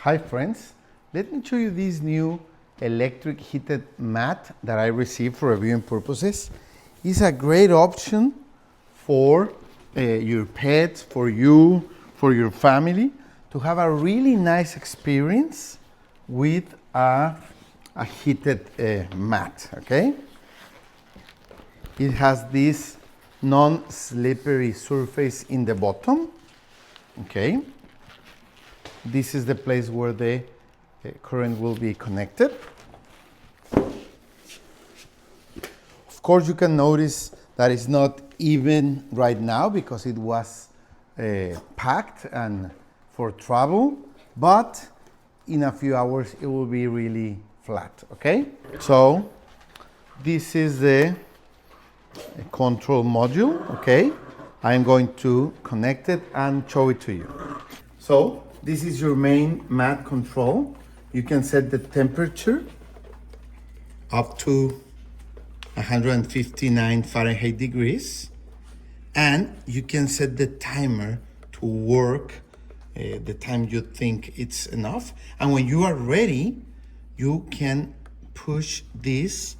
Hi friends, let me show you this new electric heated mat that I received for reviewing purposes. It's a great option for your pets, for you, for your family to have a really nice experience with a heated mat, okay? It has this non-slippery surface in the bottom, okay? This is the place where the current will be connected. Of course, you can notice that it's not even right now because it was packed and for travel, but in a few hours it will be really flat, okay? So this is the control module, okay? I'm going to connect it and show it to you. So this is your main mat control. You can set the temperature up to 159 Fahrenheit degrees, and you can set the timer to work the time you think it's enough. And when you are ready, you can push this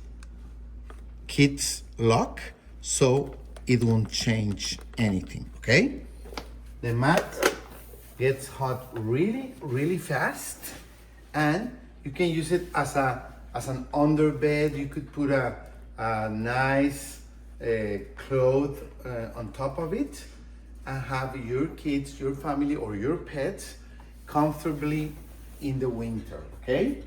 kids lock so it won't change anything, okay? The mat gets hot really fast, and you can use it as an underbed. You could put a nice cloth on top of it and have your kids, your family, or your pets comfortably in the winter, okay?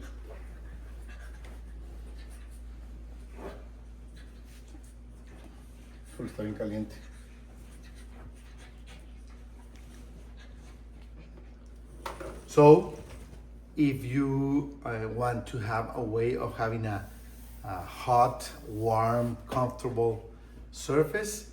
Está bien caliente. So, if you want to have a way of having a hot, warm, comfortable surface,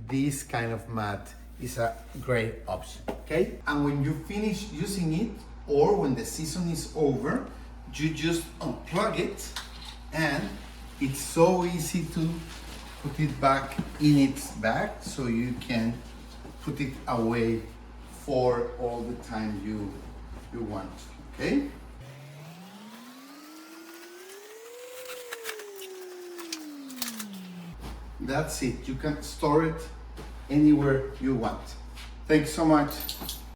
this kind of mat is a great option, okay? And when you finish using it, or when the season is over, you just unplug it, and it's so easy to put it back in its bag so you can put it away for all the time you want, okay? That's it. You can store it anywhere you want. Thanks so much.